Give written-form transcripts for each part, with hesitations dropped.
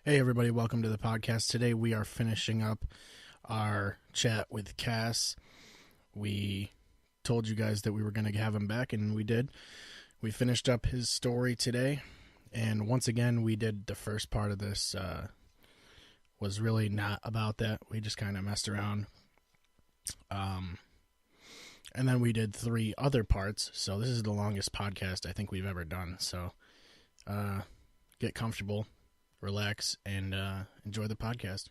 Hey everybody, welcome to the podcast. Today we are finishing up our chat with Cass. We told you guys that we were going to have him back, and we did. We finished up his story today, and once again we did the first part of this was really not about that. We just kind of messed around. And then we did 3 other parts, so this is the longest podcast I think we've ever done. So get comfortable, relax, and enjoy the podcast.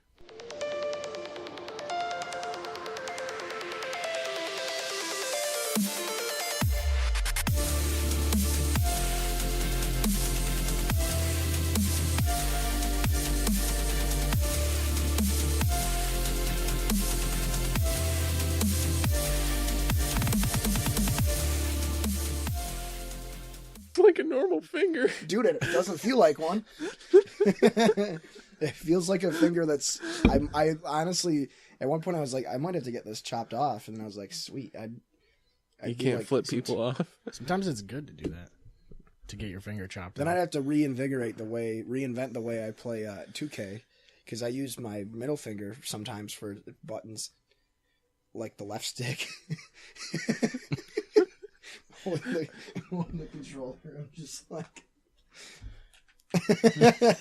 It's like a normal finger. Dude, it doesn't feel like one. It feels like a finger that's... I honestly, at one point I was like, I might have to get this chopped off. And then I was like, sweet. You can't like, flip people off. Sometimes it's good to do that, to get your finger chopped Then off. I'd have to reinvent the way I play 2K. Because I use my middle finger sometimes for buttons. Like the left stick. holding the controller. I'm just like...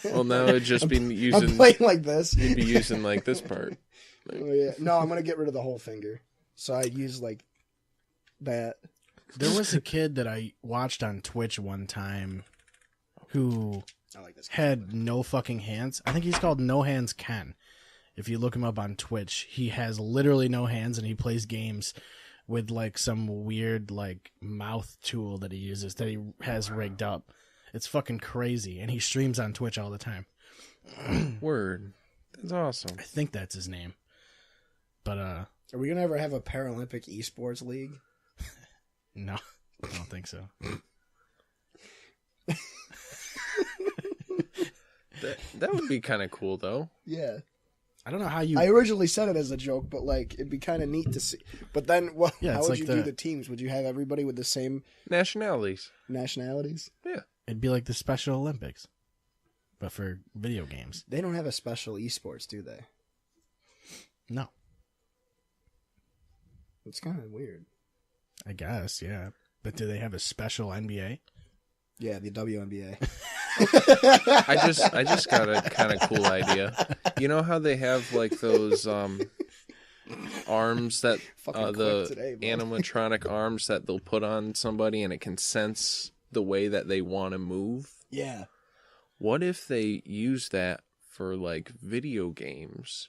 Well, now it'd just be using... I'm playing like this. You'd be using like this part. Like... Oh, yeah. No, I'm going to get rid of the whole finger. So I use like that. There was a kid that I watched on Twitch one time who had no fucking hands. I think he's called No Hands Ken. If you look him up on Twitch, he has literally no hands, and he plays games with like some weird like mouth tool that he uses that he has rigged up. It's fucking crazy, and he streams on Twitch all the time. Word. That's awesome. I think that's his name. But are we gonna ever have a Paralympic esports league? No, I don't think so. That would be kind of cool, though. Yeah. I don't know how you... I originally said it as a joke, but like it'd be kind of neat to see. But then, how would like you do the teams? Would you have everybody with the same nationalities? Yeah. It'd be like the Special Olympics, but for video games. They don't have a special esports, do they? No. It's kind of weird. I guess, yeah. But do they have a special NBA? Yeah, the WNBA. I just got a kind of cool idea. You know how they have like those arms that the animatronic arms that they'll put on somebody and it can sense the way that they want to move? Yeah. What if they use that for like video games,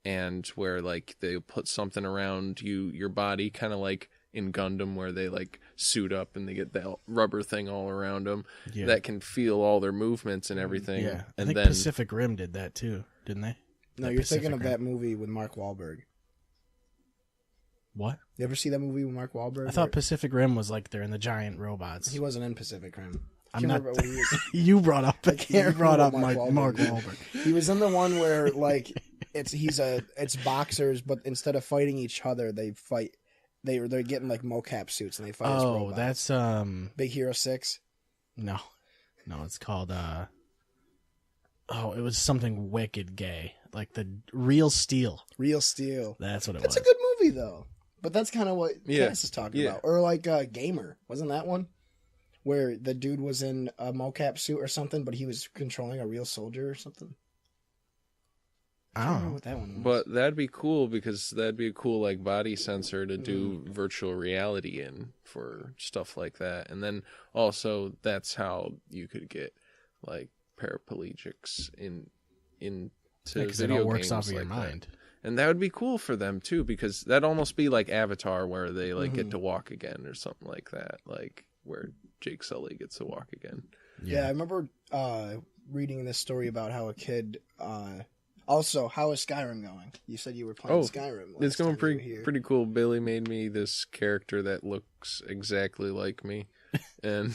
and where like they put something around your body, kind of like in Gundam where they like suit up and they get that rubber thing all around them that can feel all their movements and everything. Yeah, I and think then Pacific Rim did that too, didn't they? No, you're thinking of that movie with Mark Wahlberg. What? You ever see that movie with Mark Wahlberg? I thought Pacific Rim was like they're in the giant robots. He wasn't in Pacific Rim. I'm not. You brought up. You brought up Mark Wahlberg. He was in the one where like it's boxers, but instead of fighting each other, they fight. They're getting like mocap suits and they fight as robots. That's Big Hero 6? No, it's called it was something wicked gay, like the Real Steel. Real Steel. That's what it was. That's a good movie though. But that's kind of what Cass is talking about. Or like Gamer, wasn't that one? Where the dude was in a mocap suit or something, but he was controlling a real soldier or something. I don't know what that one was. But that'd be cool because that'd be a cool like body sensor to do virtual reality in for stuff like that. And then also that's how you could get like paraplegics into video it all works games off of like your mind. That. And that would be cool for them too, because that'd almost be like Avatar where they like get to walk again or something like that. Like where Jake Sully gets to walk again. Yeah, I remember reading this story about how a kid also, how is Skyrim going? You said you were playing Skyrim. It's going pretty cool. Billy made me this character that looks exactly like me. And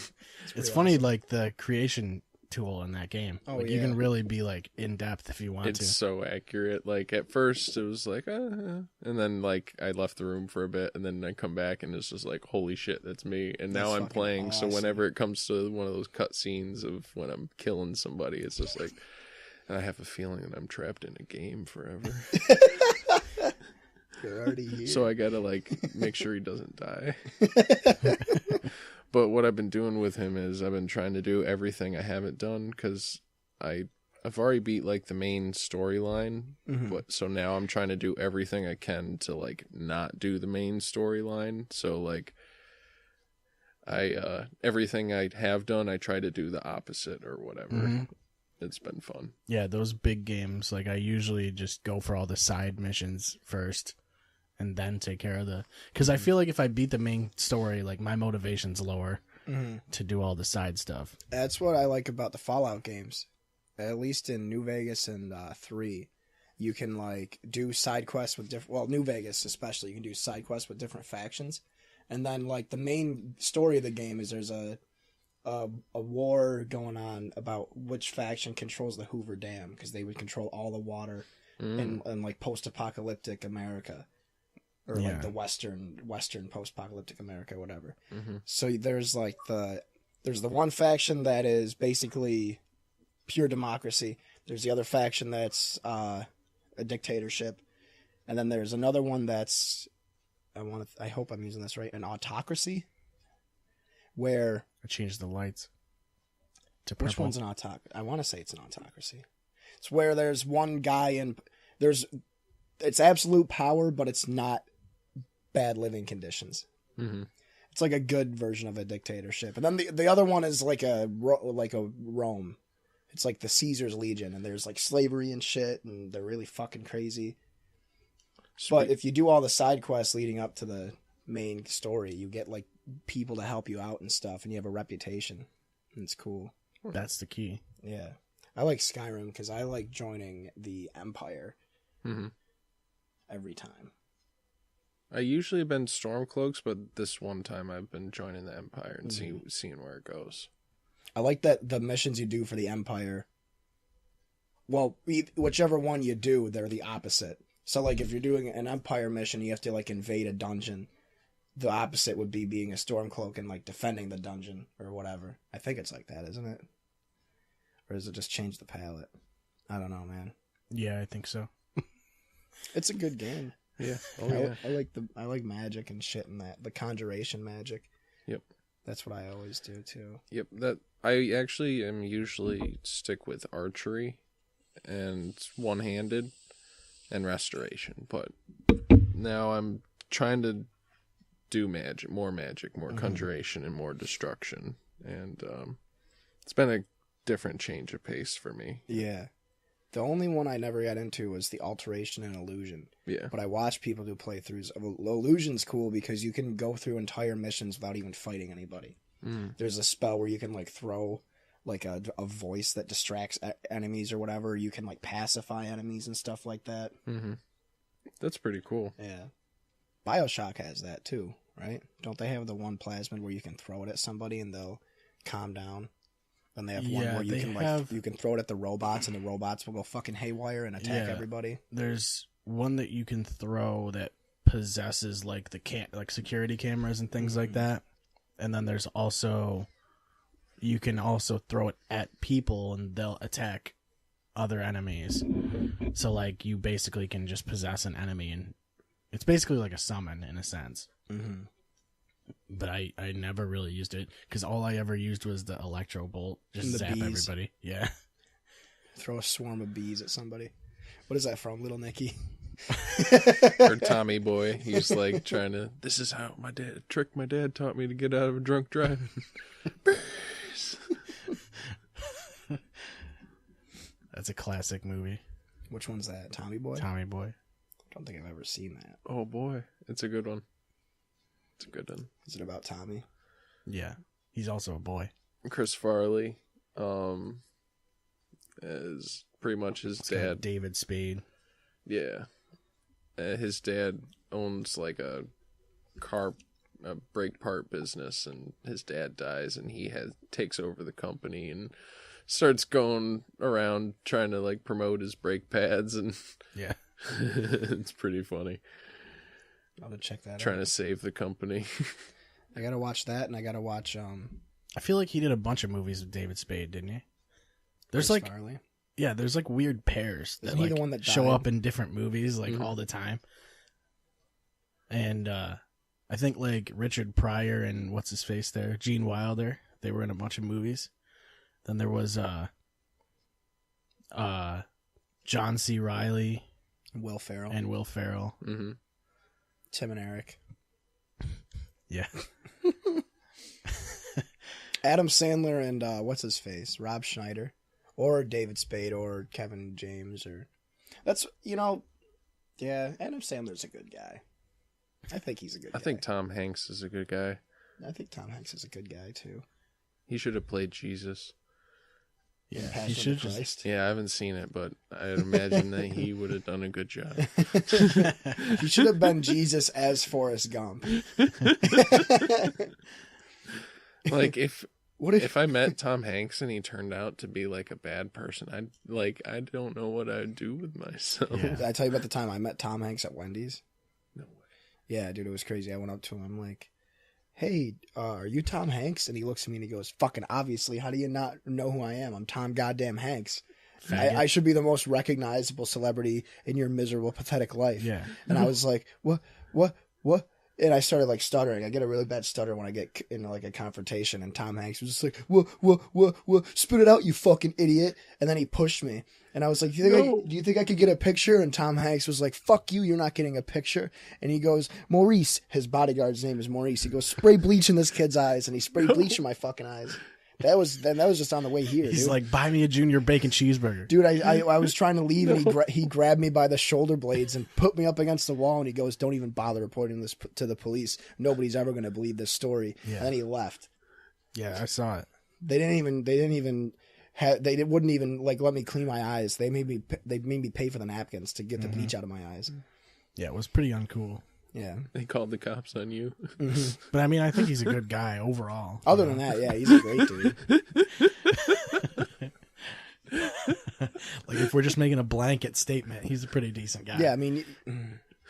it's funny, like the creation tool in that game. You can really be like in depth if you want to. It's so accurate. Like at first it was like, and then like I left the room for a bit, and then I come back and it's just like, holy shit, that's me. And now I'm playing. Awesome. So whenever it comes to one of those cut scenes of when I'm killing somebody, it's just like, And I have a feeling that I'm trapped in a game forever. You're already here. So I gotta, like, make sure he doesn't die. But what I've been doing with him is I've been trying to do everything I haven't done, because I've already beat, like, the main storyline. But so now I'm trying to do everything I can to, like, not do the main storyline. So, like, everything I have done, I try to do the opposite or whatever. It's been fun. Yeah, those big games, like, I usually just go for all the side missions first and then take care of the... Because I feel like if I beat the main story, like, my motivation's lower to do all the side stuff. That's what I like about the Fallout games. At least in New Vegas and 3, you can, like, do side quests with different... Well, New Vegas especially, you can do side quests with different factions. And then, like, the main story of the game is there's a war going on about which faction controls the Hoover Dam, because they would control all the water in like, post-apocalyptic America. Or, like, the Western post-apocalyptic America, whatever. So there's, like, there's the one faction that is basically pure democracy. There's the other faction that's a dictatorship. And then there's another one that's, I hope I'm using this right, an autocracy, where... I changed the lights to purple. Which one's an autocracy? I want to say it's an autocracy. It's where there's one guy and it's absolute power, but it's not bad living conditions. It's like a good version of a dictatorship. And then the other one is like a Rome. It's like the Caesar's Legion, and there's like slavery and shit, and they're really fucking crazy. But if you do all the side quests leading up to the main story, you get like people to help you out and stuff, and you have a reputation. And it's cool. That's the key. Yeah. I like Skyrim because I like joining the Empire every time. I usually have been Stormcloaks, but this one time I've been joining the Empire and seeing where it goes. I like that the missions you do for the Empire, well, whichever one you do, they're the opposite. So, like, if you're doing an Empire mission, you have to, like, invade a dungeon. The opposite would be being a Stormcloak and, like, defending the dungeon or whatever. I think it's like that, isn't it? Or does it just change the palette? I don't know, man. Yeah, I think so. It's a good game. Yeah. I like magic and shit and that. The conjuration magic. Yep. That's what I always do, too. Yep. That I actually am usually stick with archery and one-handed and restoration, but now I'm trying to do more conjuration, and more destruction, and it's been a different change of pace for me. Yeah. The only one I never got into was the alteration and illusion. Yeah. But I watched people do playthroughs. Illusion's cool because you can go through entire missions without even fighting anybody. There's a spell where you can, like, throw, like, a voice that distracts enemies or whatever. You can, like, pacify enemies and stuff like that. That's pretty cool. Yeah. BioShock has that, too, right? Don't they have the one plasmid where you can throw it at somebody and they'll calm down? Then they have one where you can you can throw it at the robots and the robots will go fucking haywire and attack everybody. There's one that you can throw that possesses like like security cameras and things like that. And then there's also you can also throw it at people and they'll attack other enemies. So like you basically can just possess an enemy and it's basically like a summon in a sense. But I never really used it because all I ever used was the electro bolt. Just zap everybody. Yeah. Throw a swarm of bees at somebody. What is that from, Little Nicky? Or Tommy Boy. He's like trying to, this is how my dad taught me to get out of a drunk driving. That's a classic movie. Which one's that? Tommy Boy? Tommy Boy. I don't think I've ever seen that. Oh boy. It's a good one. It's a good one. Is it about Tommy? Yeah. He's also a boy. Chris Farley is pretty much his dad. David Spade. Yeah. His dad owns like a brake part business, and his dad dies, and he takes over the company and starts going around trying to like promote his brake pads, and yeah, it's pretty funny. I'll have to check that out. Trying to save the company. I gotta watch that, and I gotta watch. I feel like he did a bunch of movies with David Spade, didn't he? There's Chris like Farley. Yeah, there's like weird pairs that Isn't he like the one that show died? up in different movies like all the time. And I think like Richard Pryor and what's his face there, Gene Wilder, they were in a bunch of movies. Then there was John C. Reilly, Will Ferrell, and Will Ferrell. Mm-hmm. Tim and Eric. Yeah. Adam Sandler and what's his face, Rob Schneider, or David Spade, or Kevin James, or that's yeah. Adam Sandler's a good guy. I think he's a good guy. I think Tom Hanks is a good guy. I think Tom Hanks is a good guy too. He should have played Jesus. Yeah, Passion he of should the just. Christ. Yeah, I haven't seen it, but I'd imagine that he would have done a good job. He should have been Jesus as Forrest Gump. Like if I met Tom Hanks and he turned out to be like a bad person, I don't know what I'd do with myself. Yeah. Did I tell you about the time I met Tom Hanks at Wendy's? No way. Yeah, dude, it was crazy. I went up to him, I'm like, hey, are you Tom Hanks? And he looks at me and he goes, fucking obviously, how do you not know who I am? I'm Tom goddamn Hanks. I should be the most recognizable celebrity in your miserable, pathetic life. Yeah. And I was like, what? And I started like stuttering. I get a really bad stutter when I get in like a confrontation. And Tom Hanks was just like, what? Spit it out, you fucking idiot. And then he pushed me. And I was like, do you think I could get a picture? And Tom Hanks was like, fuck you, you're not getting a picture. And he goes, Maurice, his bodyguard's name is Maurice. He goes, spray bleach in this kid's eyes. And he sprayed bleach in my fucking eyes. That was just on the way here. He's dude. like, buy me a junior bacon cheeseburger. Dude, I was trying to leave and he grabbed me by the shoulder blades and put me up against the wall and he goes, don't even bother reporting this to the police. Nobody's ever going to believe this story. Yeah. And then he left. Yeah, I saw it. They wouldn't even like let me clean my eyes. They made me pay for the napkins to get the bleach out of my eyes. Yeah, it was pretty uncool. Yeah. They called the cops on you. But I mean, I think he's a good guy overall. Other than that, yeah, he's a great dude. Like if we're just making a blanket statement, he's a pretty decent guy. Yeah, I mean,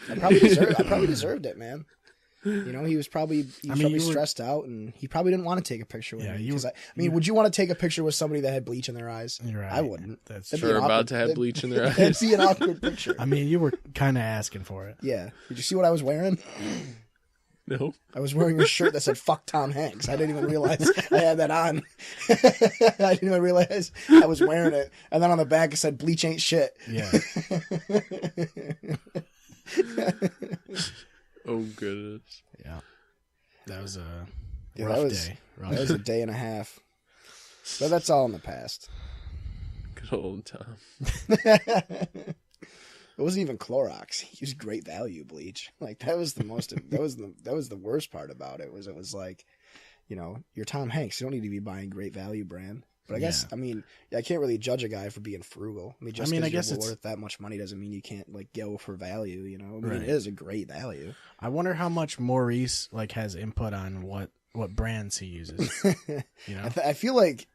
I probably deserved it, man. You know, he was probably stressed out, and he probably didn't want to take a picture with me. Would you want to take a picture with somebody that had bleach in their eyes? You're right. I wouldn't. That's That'd true. be Sure, an about awkward- to have bleach in their eyes. That'd be an awkward picture. I mean, you were kind of asking for it. Yeah. Did you see what I was wearing? No. I was wearing a shirt that said "fuck Tom Hanks." I didn't even realize I had that on. I didn't even realize I was wearing it. And then on the back it said "bleach ain't shit." Yeah. Oh goodness. Yeah. That was a Yeah, rough that was- day. That was a day and a half. But that's all in the past. Good old Tom. It wasn't even Clorox. He used Great Value bleach. Like that was the most. that was the worst part about it. It was like, you know, you're Tom Hanks. You don't need to be buying Great Value brand. But I guess I mean I can't really judge a guy for being frugal. I mean, just because you're worth that much money doesn't mean you can't like go for value. You know, I mean, It is a great value. I wonder how much Maurice like has input on what brands he uses. You know, I feel like.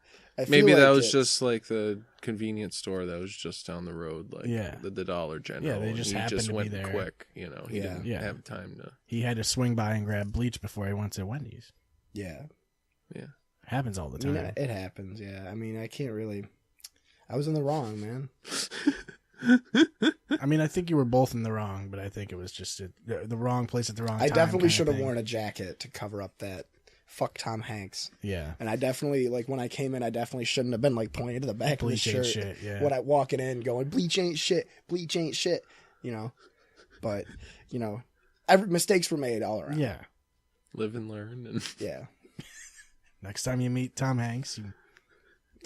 Maybe that was just like the convenience store that was just down the road, like the Dollar General. Yeah, they just happened to went be there quick. You know, he didn't have time to. He had to swing by and grab bleach before he went to Wendy's. Yeah. Happens all the time. I mean, it happens. Yeah. I mean, I can't really. I was in the wrong, man. I mean, I think you were both in the wrong, but I think it was just the wrong place at the wrong time. I definitely should have worn a jacket to cover up that. Fuck Tom Hanks. Yeah. And I definitely, like, when I came in, I definitely shouldn't have been, like, pointing to the back bleach of the shirt. Ain't shit, yeah. When I walking in going, bleach ain't shit, you know. But, you know, mistakes were made all around. Yeah. Live and learn. And Yeah. Next time you meet Tom Hanks,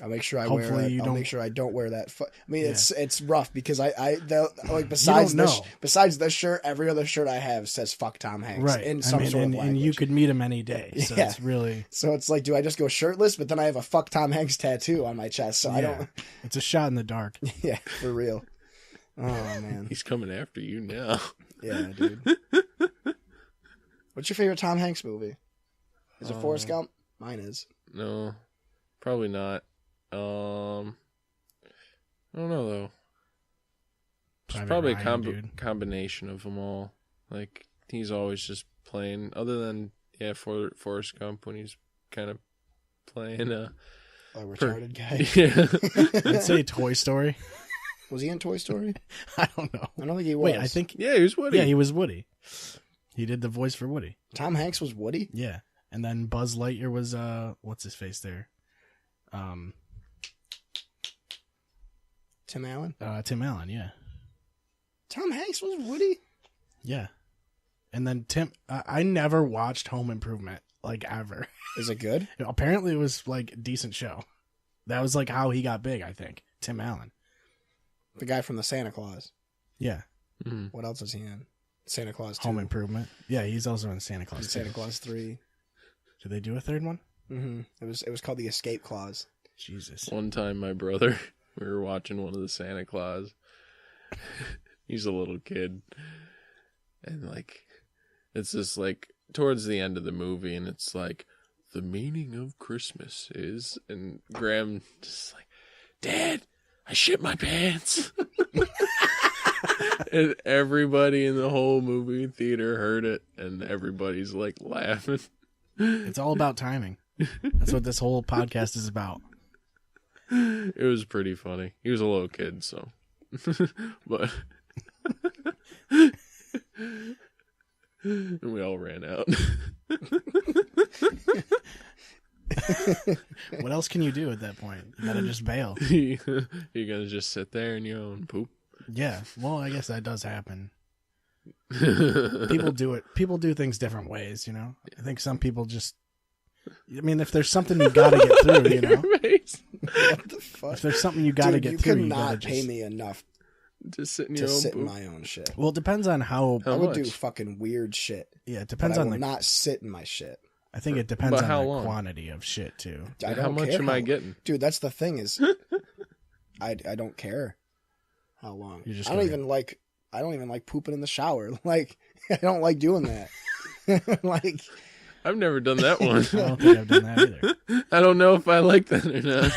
I'll make sure I make sure I don't wear that. I mean, it's rough because besides this shirt, every other shirt I have says "fuck Tom Hanks" right? in some sort of language. And you could meet him any day. So it's really. So it's like, do I just go shirtless? But then I have a "fuck Tom Hanks" tattoo on my chest, so I don't. It's a shot in the dark. Yeah, for real. Oh man, he's coming after you now. Yeah, dude. What's your favorite Tom Hanks movie? Is it Forrest Gump? Mine is. No, probably not. I don't know though. It's probably a combination of them all. Like he's always just playing. Other than Forrest Gump when he's kind of playing A retarded guy. Yeah. I'd say Toy Story. Was he in Toy Story? I don't know. I don't think he was. Wait, I think... Yeah, he was Woody. Yeah, he was Woody. He did the voice for Woody. Tom Hanks was Woody? Yeah. And then Buzz Lightyear was, what's his face there? Tim Allen? Tim Allen, yeah. Tom Hanks was Woody? Yeah. And then I never watched Home Improvement, like, ever. Is it good? Apparently it was, like, a decent show. That was, like, how he got big, I think. Tim Allen. The guy from the Santa Claus. Yeah. Mm-hmm. What else is he in? Santa Claus 2. Home Improvement. Yeah, he's also in Santa Claus 2. Santa Claus 3. Did they do a third one? Mm-hmm. It was called the Escape Clause. Jesus. One time, my brother, we were watching one of the Santa Claus. He's a little kid. And, like, it's just, like, towards the end of the movie, and it's like, the meaning of Christmas is... And Graham just like, Dad, I shit my pants. And everybody in the whole movie theater heard it, and everybody's, like, laughing. It's all about timing. That's what this whole podcast is about. It was pretty funny. He was a little kid, so. But. And we all ran out. What else can you do at that point? You gotta just bail. You're gonna just sit there in your own poop? Yeah, well, I guess that does happen. People do it. People do things different ways, you know? I think some people just... I mean, if there's something you gotta get through, you know? What the fuck? If there's something you gotta get through, you you could gotta not just... pay me enough Just sit in to your own sit in poop. my own shit. Well, it depends on how... How I would much? do fucking weird shit. Yeah, it But depends I on will the... not sit in my shit. I think it depends But on how the long? quantity of shit, too. I How don't much care am I getting? Dude, that's the thing is, I don't care how long. You're just I don't even like pooping in the shower. Like, I don't like doing that. Like, I've never done that one. I don't think I've done that either. I don't know if I like that or not.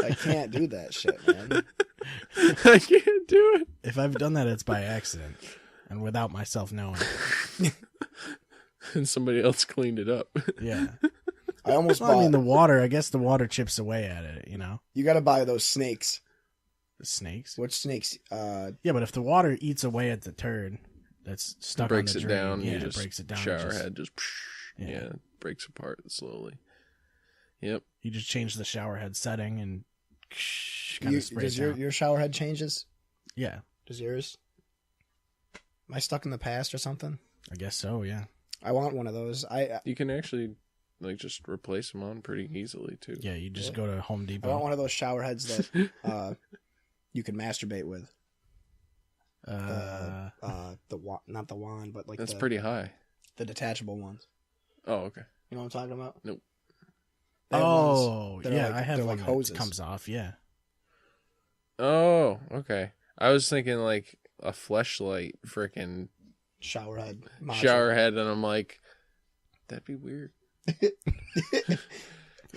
I can't do that shit, man. I can't do it. If I've done that, it's by accident and without myself knowing. And somebody else cleaned it up. Yeah. I almost Well, bought. I mean, the water, I guess the water chips away at it, you know? You got to buy those snakes. The snakes. Which snakes? Yeah, but if the water eats away at the turd that's stuck Breaks on the it drain, down. yeah, you it just breaks it down. shower head just Yeah. yeah, breaks apart slowly. Yep. You just change the shower head setting and kind of spray it Does down. your shower head changes? Yeah, Does yours? Am I stuck in the past or something? I guess so, yeah. I want one of those. You can actually like just replace them on pretty easily too. Yeah, you just go to Home I Depot. want one of those shower heads that you can masturbate with. Not the wand, but like That's pretty high. the detachable ones. Oh, okay. You know what I'm talking about? Nope. They have Oh, ones that are yeah, like- I have they're one like that hoses. comes off, yeah. Oh, okay. I was thinking like a fleshlight freaking Shower head. module. shower head, and I'm like, that'd be weird.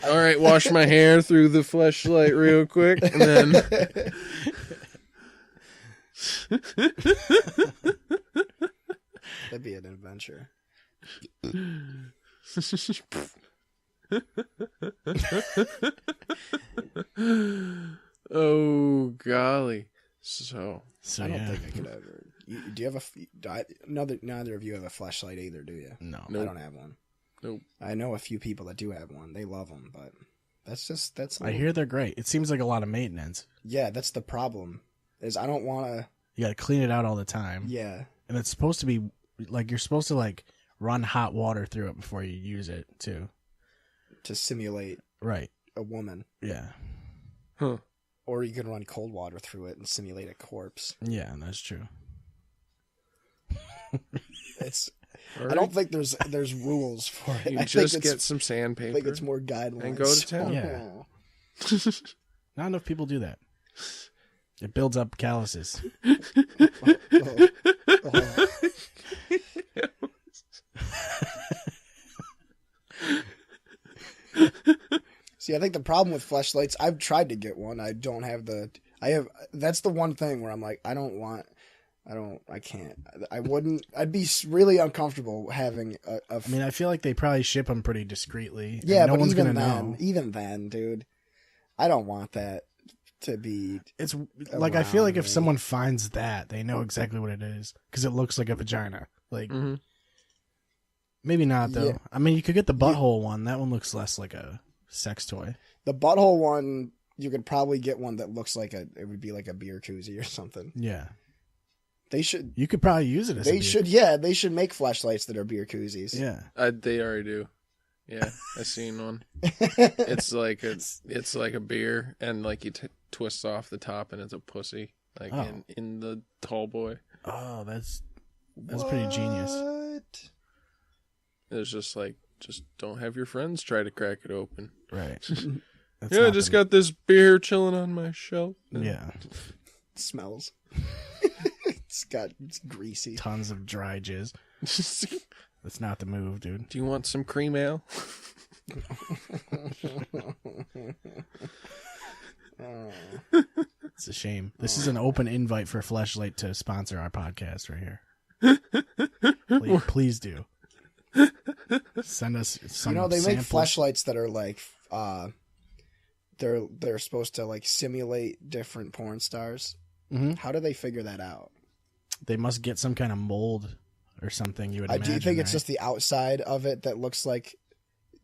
All right, wash my hair through the fleshlight real quick, and then That'd be an adventure. oh golly. So I don't yeah. think I could ever. Do you have neither of you have a flashlight either, do you? No. Nope. I don't have one. Nope. I know a few people that do have one. They love them, but that's. I hear they're great. It seems like a lot of maintenance. Yeah, that's the problem. Is I don't want to. You got to clean it out all the time. Yeah. And it's supposed to be like you're supposed to like run hot water through it before you use it too. To simulate Right. a woman, Yeah. huh. or you can run cold water through it and simulate a corpse. Yeah, that's true. It's. All I don't right. think there's rules for it. You I just think get it's, some I sandpaper. think it's more guidelines. and go to town. Yeah. Not enough people do that. It builds up calluses. Oh. See, I think the problem with fleshlights, I've tried to get one. I don't have the. I have. That's the one thing where I'm like, I don't want. I can't. I wouldn't. I'd be really uncomfortable having a I mean, I feel like they probably ship them pretty discreetly. Yeah, no but one's even gonna then, know. even then, dude, I don't want that to be. It's like I feel like if me. someone finds that, they know exactly what it is because it looks like a vagina. Like maybe not though. Yeah. I mean, you could get the butthole one. That one looks less like a sex toy. The butthole one, you could probably get one that looks like it would be like a beer koozie or something. Yeah. They should. You could probably use it as They should. Yeah, they should make fleshlights that are beer koozies. Yeah. They already do. Yeah, I seen one. It's like a beer, and like you twist off the top, and it's a pussy, like in the tall boy. Oh, that's pretty genius. It's just don't have your friends try to crack it open. Right. I just got this beer chilling on my shelf. Yeah. It smells. It's greasy. Tons of dry jizz. That's not the move, dude. Do you want some cream ale? It's a shame. This is an open invite for Fleshlight to sponsor our podcast right here. Please do. Send us some they samples. make fleshlights that are like they're supposed to like simulate different porn stars. Mm-hmm. How do they figure that out? They must get some kind of mold or something, you would imagine. Do you think it's right? just the outside of it that looks like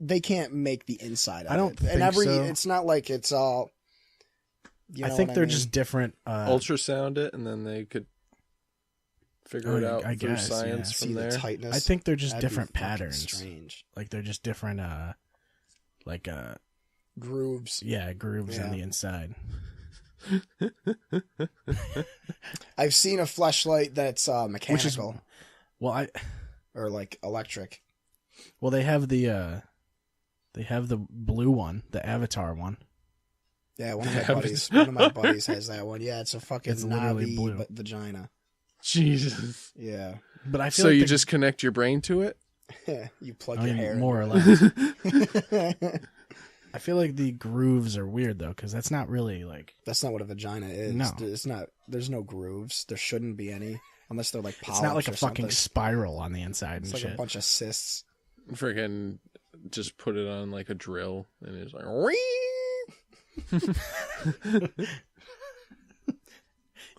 they can't make the inside of it? I don't think so. It's not like it's all I think they're just different ultrasound it, and then they could figure it out through guess, science from there. The tightness. I think they're just That'd different be fucking patterns. strange. Like they're just different Grooves. Yeah, grooves on the inside. I've seen a fleshlight that's mechanical. Or like electric. Well, they have the blue one, the Avatar one. Yeah, one of my buddies has that one. Yeah, it's a fucking It's literally knobby blue. vagina. Jesus. Yeah. But I feel So like you just connect your brain to it? You plug your hair more in. or less. I feel like the grooves are weird though, because that's not really like. That's not what a vagina is. No. It's not. There's no grooves. There shouldn't be any, unless they're like polyps. It's not like a or fucking something. spiral on the inside It's and like shit. a bunch of cysts. Freaking just put it on like a drill, and it's like.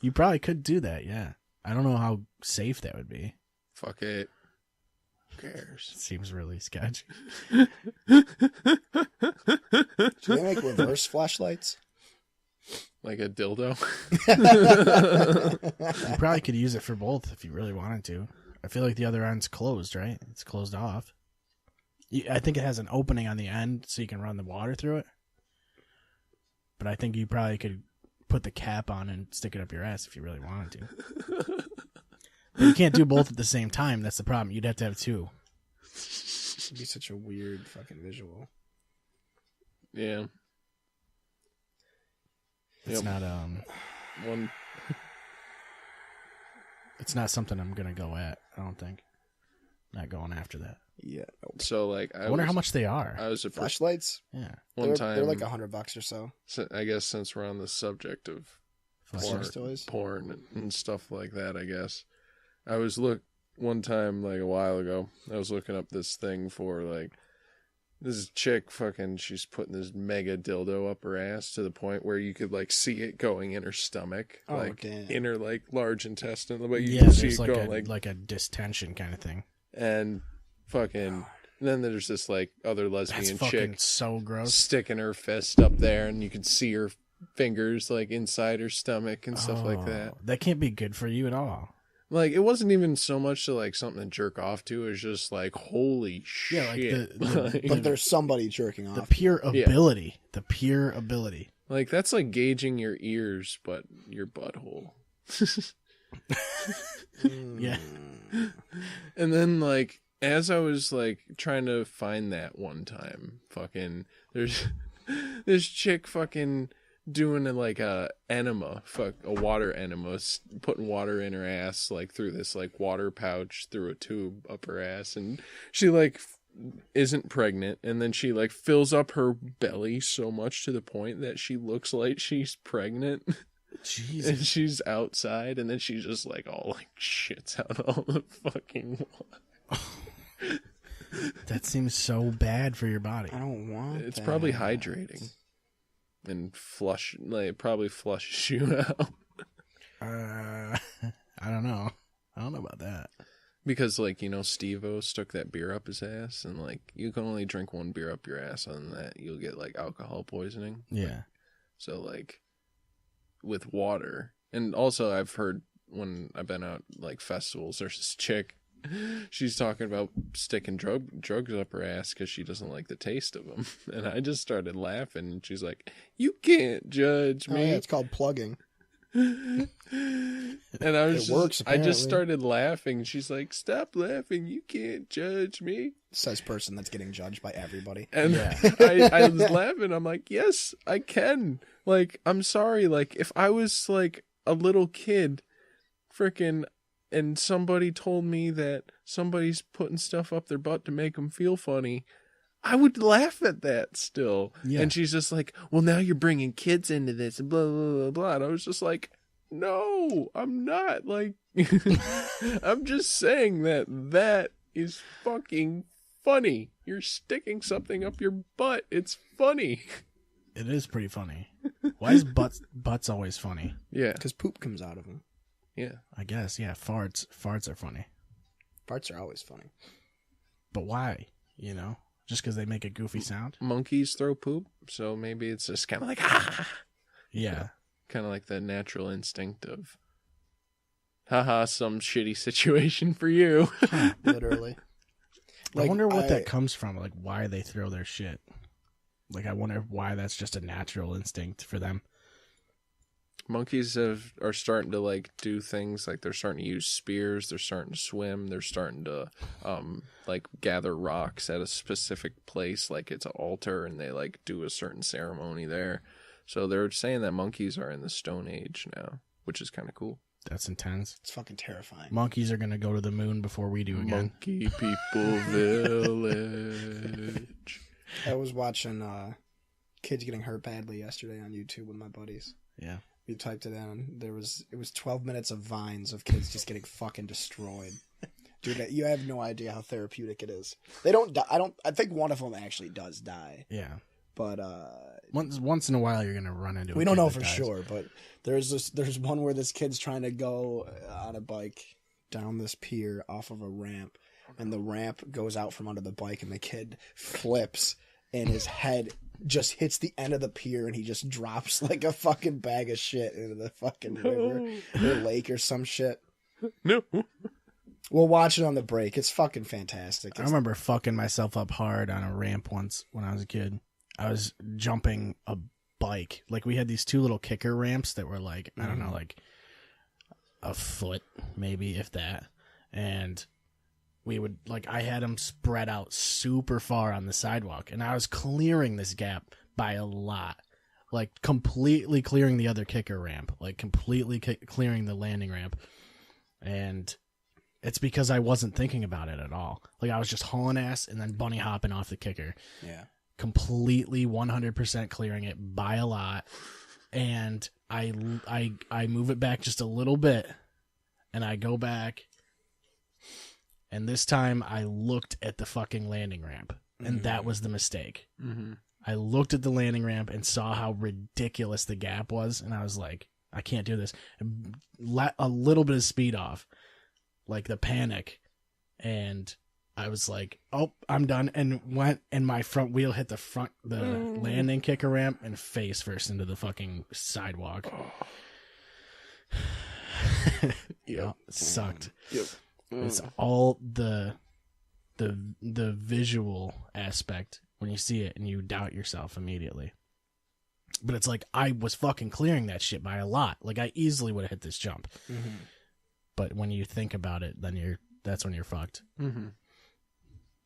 You probably could do that, yeah. I don't know how safe that would be. Fuck it. Who cares? It seems really sketchy. Do they make reverse flashlights? Like a dildo? You probably could use it for both if you really wanted to. I feel like the other end's closed, right? It's closed off. I think it has an opening on the end so you can run the water through it. But I think you probably could put the cap on and stick it up your ass if you really wanted to. But you can't do both at the same time. That's the problem. You'd have to have two. It'd be such a weird fucking visual. Yeah. It's not one. It's not something I'm gonna go at. I don't think. Not going after that. Yeah. Nope. So like, I wonder how much they are. I was a Flashlights? Yeah. One time. They're like $100 or so. I guess since we're on the subject of porn and stuff like that, I guess I was one time like a while ago. I was looking up this thing for like this chick fucking. She's putting this mega dildo up her ass to the point where you could like see it going in her stomach, damn. in her like large intestine. But you Yeah, can see there's it going like a distension kind of thing. and fucking. And then there's this like other lesbian chick so gross, sticking her fist up there, and you could see her fingers like inside her stomach and stuff like that. That can't be good for you at all. Like it wasn't even so much to like something to jerk off to. It was just like holy shit. Like But there's somebody jerking off. The pure ability. The pure ability. Like that's like gauging your ears, but your butthole. Yeah. And then like as I was like trying to find that one time, fucking there's this chick fucking doing a water enema, putting water in her ass like through this like water pouch through a tube up her ass, and she like isn't pregnant, and then she like fills up her belly so much to the point that she looks like she's pregnant. Jesus. And she's outside, and then she just like all like shits out all the fucking water. That seems so bad for your body. I don't want It's that. probably hydrating. And flush, like, it probably flushes you out. I don't know. I don't know about that. Because, like, you know, Steve-O stuck that beer up his ass, and, like, you can only drink one beer up your ass, and that you'll get, like, alcohol poisoning. Yeah. So, like, with water. And also, I've heard when I've been out, like, festivals, there's this chick, she's talking about sticking drugs up her ass because she doesn't like the taste of them. And I just started laughing, and she's like, "You can't judge me." Oh, yeah, it's called plugging. And I was works, I just apparently. started laughing. She's like, "Stop laughing. You can't judge me." Says person that's getting judged by everybody. And Yeah. I was laughing. I'm like, "Yes, I can." Like, I'm sorry. Like, if I was like a little kid, freaking, and somebody told me that somebody's putting stuff up their butt to make them feel funny, I would laugh at that still. Yeah. And she's just like, "Well, now you're bringing kids into this, blah, blah, blah, blah." And I was just like, no, I'm not. Like, I'm just saying that is fucking funny. You're sticking something up your butt. It's funny. It is pretty funny. Why is butts always funny? Yeah. Because poop comes out of them. Yeah. I guess, yeah, farts are funny. Farts are always funny. But why? You know? Just because they make a goofy sound? Monkeys throw poop, so maybe it's just kind of like, ah! Yeah. Kind of like the natural instinct of, haha, some shitty situation for you. Literally. I wonder what that comes from, like why they throw their shit. Like, I wonder why that's just a natural instinct for them. Monkeys are starting to like do things like they're starting to use spears, they're starting to swim, they're starting to like gather rocks at a specific place, like it's an altar, and they like do a certain ceremony there. So they're saying that monkeys are in the Stone Age now, which is kind of cool. That's intense. It's fucking terrifying. Monkeys are going to go to the moon before we do again. Monkey People Village. I was watching kids getting hurt badly yesterday on YouTube with my buddies. Yeah. We typed it in. It was 12 minutes of vines of kids just getting fucking destroyed. Dude, you have no idea how therapeutic it is. They don't die. I think one of them actually does die. Yeah. But once in a while you're going to run into we a don't kid know that for dies. sure, but there's one where this kid's trying to go on a bike down this pier off of a ramp, and the ramp goes out from under the bike, and the kid flips and his head just hits the end of the pier, and he just drops like a fucking bag of shit into the fucking river or lake or some shit. No. We'll watch it on the break. It's fucking fantastic. I remember fucking myself up hard on a ramp once when I was a kid. I was jumping a bike. Like, we had these two little kicker ramps that were like, I don't know, like a foot, maybe, if that. And we would, like, I had them spread out super far on the sidewalk, and I was clearing this gap by a lot. Like, completely clearing the other kicker ramp. Like, completely clearing the landing ramp. And it's because I wasn't thinking about it at all. Like, I was just hauling ass and then bunny hopping off the kicker. Yeah. Completely 100% clearing it by a lot. And I move it back just a little bit, and I go back, and this time I looked at the fucking landing ramp, and that was the mistake. Mm-hmm. I looked at the landing ramp and saw how ridiculous the gap was, and I was like, I can't do this. Let a little bit of speed off, like the panic, and I was like, oh, I'm done, and went, and my front wheel hit the landing kicker ramp and face first into the fucking sidewalk. Yep. It sucked. Yep. It's all the visual aspect when you see it and you doubt yourself immediately. But it's like, I was fucking clearing that shit by a lot. Like, I easily would have hit this jump. Mm-hmm. But when you think about it, then that's when you're fucked. Mm-hmm.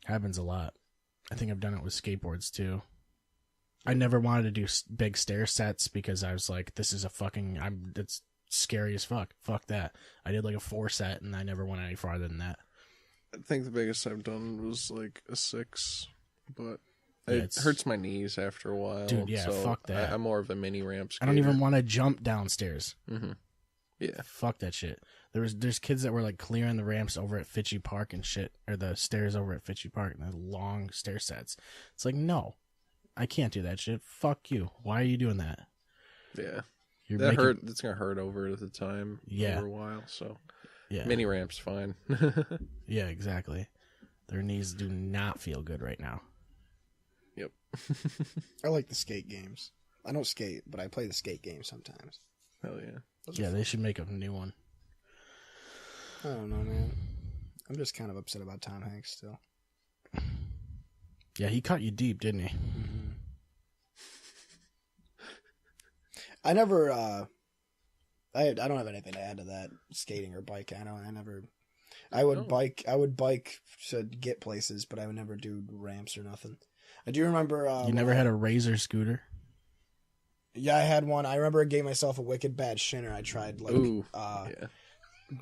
Happens a lot. I think I've done it with skateboards too. I never wanted to do big stair sets because I was like, this is it's scary as fuck. Fuck that. I did like a 4 set and I never went any farther than that. I think the biggest I've done was like a 6, but It hurts my knees after a while. Dude, yeah, so fuck that. I'm more of a mini ramp skater. I don't even want to jump downstairs. Mm-hmm. Yeah. Fuck that shit. There's kids that were like clearing the ramps over at Fitchie Park and shit, or the stairs over at Fitchie Park, and the long stair sets. It's like, no, I can't do that shit. Fuck you. Why are you doing that? Yeah. It's gonna hurt over the time. Yeah. Over a while. So yeah, mini ramp's fine. Yeah, exactly. Their knees do not feel good right now. Yep. I like the skate games. I don't skate, but I play the skate game sometimes. Hell yeah. Yeah, they should make a new one. I don't know, man. I'm just kind of upset about Tom Hanks still. Yeah, he cut you deep, didn't he? Mm-hmm. I never. I don't have anything to add to that skating or bike. I would bike. I would bike to get places, but I would never do ramps or nothing. I do remember. You never had a Razor scooter? Yeah, I had one. I remember I gave myself a wicked bad shinner. I tried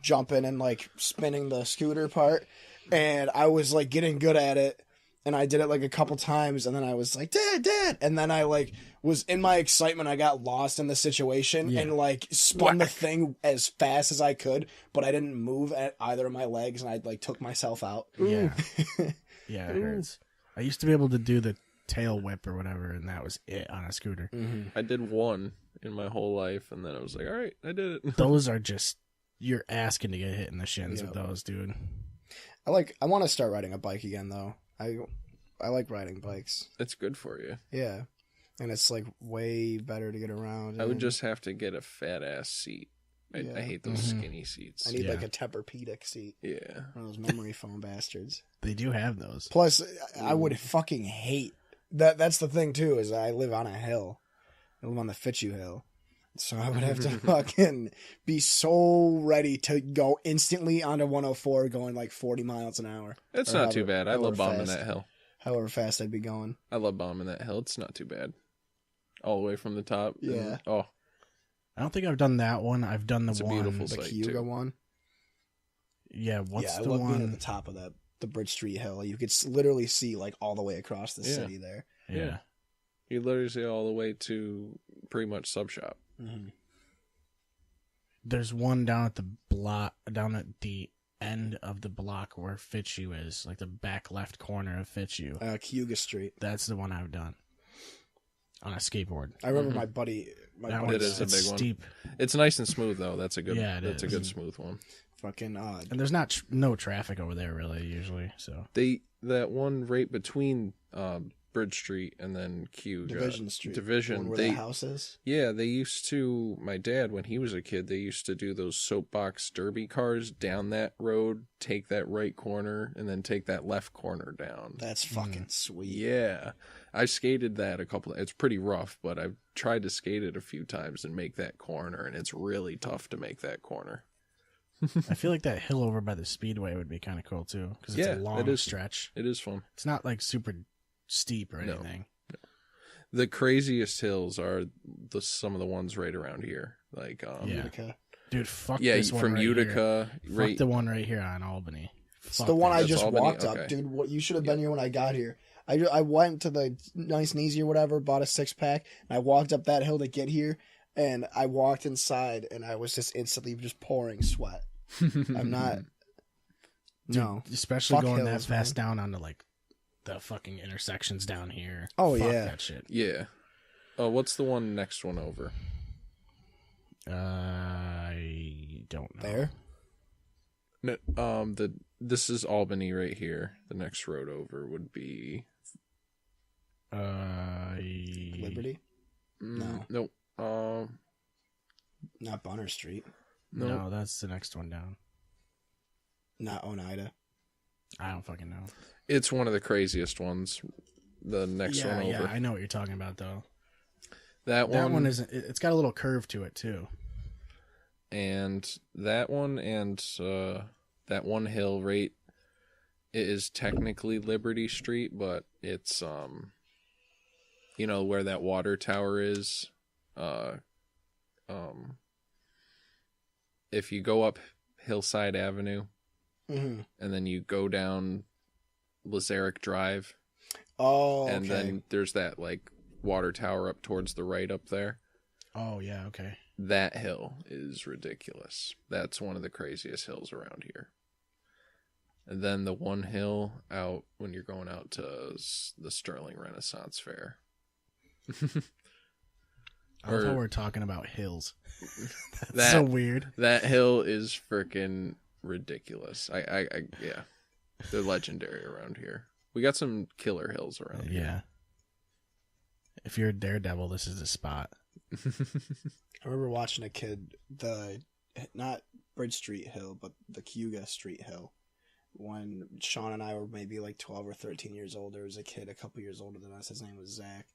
jumping and like spinning the scooter part, and I was like getting good at it, and I did it like a couple times, and then I was like, Dad, and then I like was in my excitement, I got lost in the situation and like spun the thing as fast as I could, but I didn't move at either of my legs, and I like took myself out. Yeah. Yeah, it hurts. I used to be able to do the tail whip or whatever, and that was it on a scooter. Mm-hmm. I did one in my whole life, and then I was like, all right, I did it. Those are just, you're asking to get hit in the shins with those, dude. I want to start riding a bike again, though. I like riding bikes. It's good for you. Yeah. And it's like way better to get around. I would just have to get a fat ass seat. I hate those skinny seats. I need like a Tempur-Pedic seat. Yeah. One of those memory foam bastards. They do have those. Plus, I would fucking hate that. That's the thing too, is I live on a hill. I live on the Fitzhugh Hill. So I would have to fucking be so ready to go instantly onto 104 going like 40 miles an hour. It's not too bad. I love bombing that hill. However fast I'd be going. I love bombing that hill. It's not too bad. All the way from the top. Yeah. I don't think I've done that one. I've done the beautiful the sight, Cayuga too. one. Yeah, what's I the love one? being at the top of the Bridge Street Hill. You could literally see like all the way across the city there. Yeah. You literally see all the way to pretty much Sub Shop. Mm-hmm. There's one down at the block, down at the end of the block where Fitzhugh is, like the back left corner of Fitzhugh. Cayuga Street. That's the one I've done on a skateboard. I remember my buddy. It is a big one. Steep. It's nice and smooth though. That's a good. Yeah, that's a good smooth one. Fucking and there's not no traffic over there really usually. So that one right between Bridge Street and then Division Street. Division. Where the house is. Yeah, they used to. My dad, when he was a kid, they used to do those soapbox derby cars down that road, take that right corner, and then take that left corner down. That's fucking sweet. Yeah, I skated that a couple. It's pretty rough, but I've tried to skate it a few times and make that corner, and it's really tough to make that corner. I feel like that hill over by the Speedway would be kind of cool too, because it's a long stretch. It is fun. It's not like super steep or anything. No. The craziest hills are some of the ones right around here, like Utica. Dude, fuck this one from right Utica. Here. Fuck the one right here on Albany. It's the one I just Albany? walked Okay. up, dude. What you should have been here when I got here. I went to the Nice and Easy or whatever, bought a 6-pack, and I walked up that hill to get here, and I walked inside, and I was just instantly just pouring sweat. I'm not. Dude, No, especially fuck going hills, that fast down onto like the fucking intersections down here. Oh, Fuck yeah. that shit. Yeah. Oh, what's the next one over? I don't know. there. No, this is Albany right here. The next road over would be Liberty. No. Nope. Not Bunner Street. No, that's the next one down. Not Oneida. I don't fucking know. It's one of the craziest ones. The next one over. Yeah, I know what you're talking about though. That one isn't. It's got a little curve to it too. And that one and that one hill right. It is technically Liberty Street, but it's where that water tower is. If you go up Hillside Avenue, Mm-hmm. and then you go down Lazarick Drive. Oh, and then there's that like water tower up towards the right up there. Oh yeah, okay. That hill is ridiculous. That's one of the craziest hills around here. And then the one hill out when you're going out to the Sterling Renaissance Fair. I love how we're talking about hills. That's so weird. That hill is freaking ridiculous. Yeah. They're legendary around here. We got some killer hills around here. Yeah. If you're a daredevil, this is the spot. I remember watching a kid, not Bridge Street Hill, but the Cayuga Street Hill. When Sean and I were maybe like 12 or 13 years old, there was a kid a couple years older than us. His name was Zach.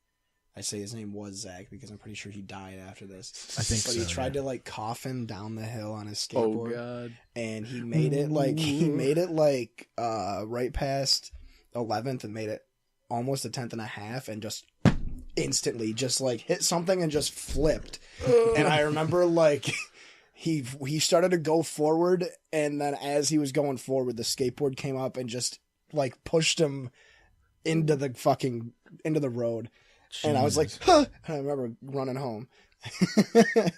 I say his name was Zach because I'm pretty sure he died after this. I think so. But he tried to like coffin down the hill on his skateboard. Oh God! And he made it right past 11th and made it almost a 10th and a half, and just instantly just like hit something and just flipped. And I remember like he started to go forward, and then as he was going forward, the skateboard came up and just like pushed him into the road. Jesus. And I was like, huh! And I remember running home.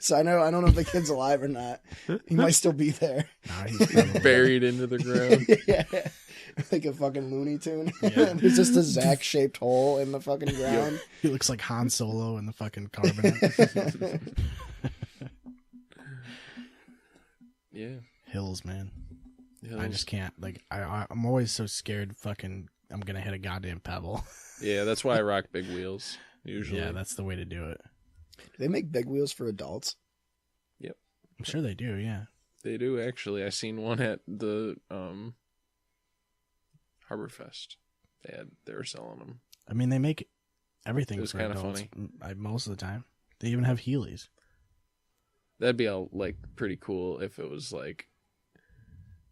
So I don't know if the kid's alive or not. He might still be there. Nah, he's buried into the ground. Yeah. Like a fucking Looney Tune. Yeah. There's just a Zach-shaped hole in the fucking ground. He looks like Han Solo in the fucking carbonite. Yeah. Hills, man. Hills. I just can't. Like, I'm always so scared fucking I'm going to hit a goddamn pebble. Yeah, that's why I rock big wheels, usually. Yeah, that's the way to do it. Do they make big wheels for adults? Yep. I'm sure they do, yeah. They do, actually. I seen one at the Harborfest. They were selling them. I mean, they make everything it was for kind of adults funny. Most of the time. They even have Heelys. That'd be pretty cool if it was like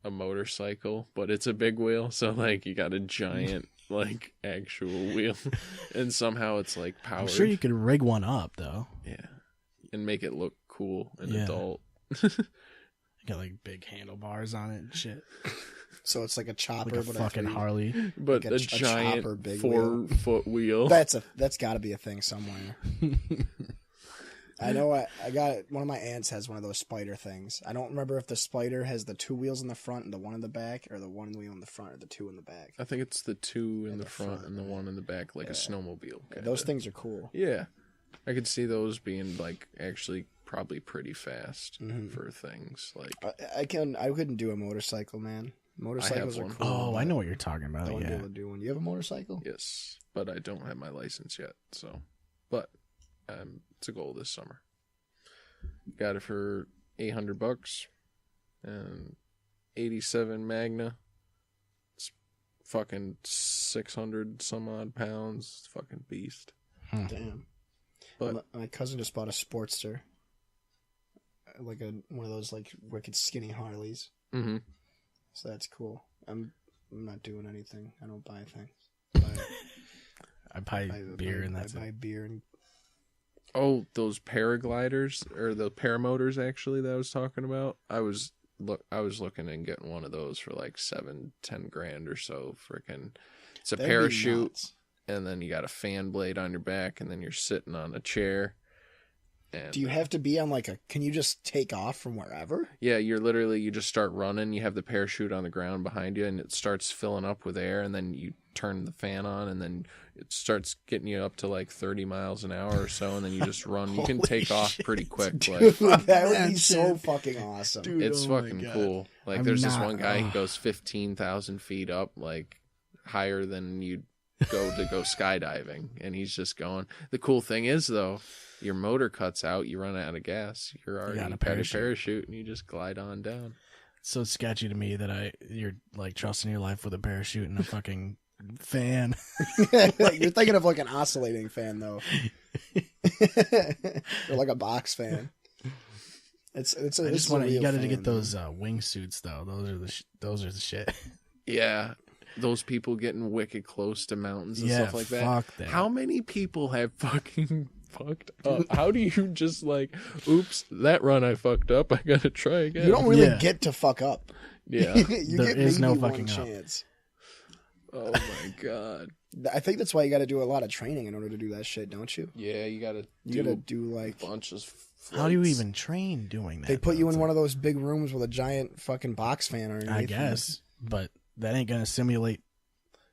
a motorcycle, but it's a big wheel, so like you got a giant like actual wheel, and somehow it's like powered. I'm sure you could rig one up though. Yeah, and make it look cool and adult. Got like big handlebars on it and shit. So it's like a chopper, like a fucking Harley, but like a giant 4-foot wheel. That's got to be a thing somewhere. I know I got one of my aunts has one of those spider things. I don't remember if the spider has the 2 wheels in the front and the 1 in the back, or the 1 wheel in the front or the 2 in the back. I think it's the 2 in the front and the 1 in the back, like a snowmobile. Yeah, those things are cool. Yeah, I could see those being like actually probably pretty fast for things like. I couldn't do a motorcycle, man. Motorcycles are cool. Oh, I know what you're talking about. I wouldn't be able to do one. You have a motorcycle? Yes, but I don't have my license yet. So, but it's a goal this summer. Got it for $800 and 87 Magna. It's fucking 600 some odd pounds. It's fucking beast. Damn. But my cousin just bought a Sportster, like one of those like wicked skinny Harleys. Mm-hmm. So that's cool. I'm not doing anything. I don't buy things. I buy beer and that's I buy beer and. Oh, those paragliders or the paramotors actually that I was talking about. I was looking and getting one of those for like $7-10 grand or so. Freaking, it's a parachute, and then you got a fan blade on your back, and then you're sitting on a chair. And do you have to be on can you just take off from wherever? Yeah, you just start running. You have the parachute on the ground behind you, and it starts filling up with air, and then you turn the fan on, and then it starts getting you up to like 30 miles an hour or so, and then you just run. You can take off pretty quick. Dude, that would be so fucking awesome. Dude, it's fucking cool. Like there's this one guy, he goes 15,000 feet up, like higher than you'd go to go skydiving, and he's just going. The cool thing is though, your motor cuts out, you run out of gas, you're already got a parachute, and you just glide on down. It's so sketchy to me that you're like trusting your life with a parachute and a fucking fan. You're thinking of like an oscillating fan though, or like a box fan. You got to get those wingsuits though. Those are the shit. Yeah. Those people getting wicked close to mountains and stuff like that. Fuck that. How many people have fucking fucked up? How do you just like, oops, that run I fucked up, I gotta try again? You don't really get to fuck up. Yeah. There is no fucking chance. Oh my god. I think that's why you got to do a lot of training in order to do that shit, don't you? Yeah, you gotta do like a bunch of flights. How do you even train doing that? They put you in one of those big rooms with a giant fucking box fan underneath. I guess, but that ain't gonna simulate.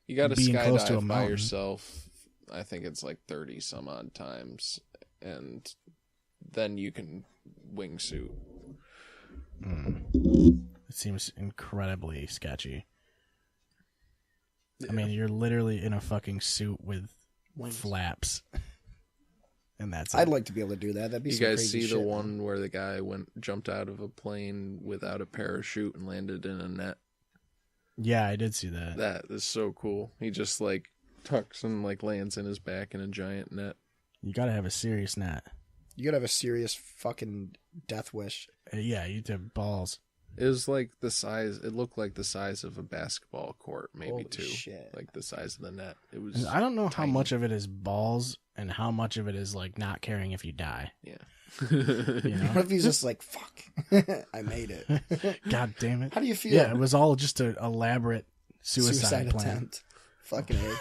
You gotta being close to a skydive by mountain. yourself. I think it's like 30 some odd times, and then you can wingsuit. It seems incredibly sketchy. Yeah. I mean, you're literally in a fucking suit with Wings. flaps, and that's it. I'd like to be able to do that. That'd be You some guys crazy see shit, the man. one where the guy jumped out of a plane without a parachute and landed in a net? Yeah, I did see that. That is so cool. He just like tucks and like lands in his back in a giant net. You gotta have a serious net. You gotta have a serious fucking death wish. Yeah, you have balls. It was like the size. It looked like the size of a basketball court, maybe Holy too. shit. Like the size of the net. It was. And I don't know how tiny. much of it is balls and how much of it is like not caring if you die. Yeah. You What know? if he's just like, fuck, I made it? God damn it! How do you feel? Yeah, it was all just an elaborate suicide plan. attempt. Fucking A.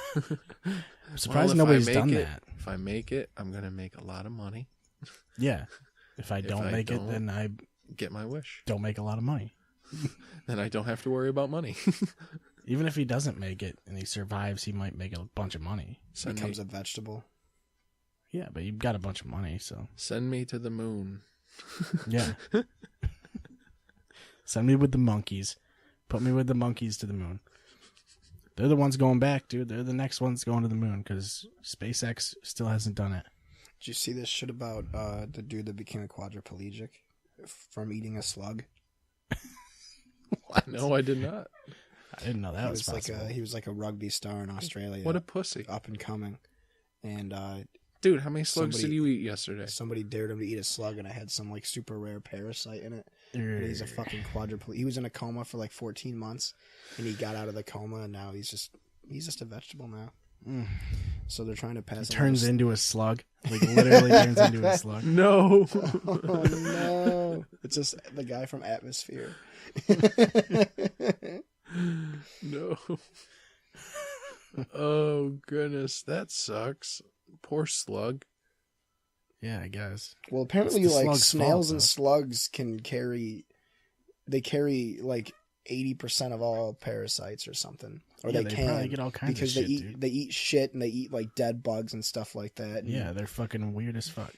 I'm surprised Well, if nobody's I done make it- that. If I make it, I'm gonna make a lot of money. Yeah. If I don't I make it, don't- then I Get my wish. don't make a lot of money. Then I don't have to worry about money. Even if he doesn't make it and he survives, he might make a bunch of money. Becomes a vegetable. Yeah, but you've got a bunch of money, so Send me to the moon. yeah. Send me with the monkeys. Put me with the monkeys to the moon. They're the ones going back, dude. They're the next ones going to the moon because SpaceX still hasn't done it. Did you see this shit about the dude that became a quadriplegic from eating a slug? No, I did not. I didn't know that He was was like possible. he was like a rugby star in Australia. What a pussy. up and coming. And Dude, how many slugs Somebody- did you eat yesterday? somebody dared him to eat a slug, and it had some like super rare parasite in it. And he's a fucking quadriplegic. He was in a coma for like 14 months, and he got out of the coma, and now he's just a vegetable now. So they're trying to pass. He him turns as- into a slug. Like literally turns into a slug. No. Oh no! It's just the guy from Atmosphere. No. Oh, goodness. That sucks. Poor slug. Yeah, I guess. Well, apparently, It's the like slug's snails fault, and though. slugs can carry. They carry like 80% of all parasites or something, or Yeah, they they can probably get all kinds because of shit, they eat dude. they eat shit and they eat like dead bugs and stuff like that. And- Yeah, they're fucking weird as fuck.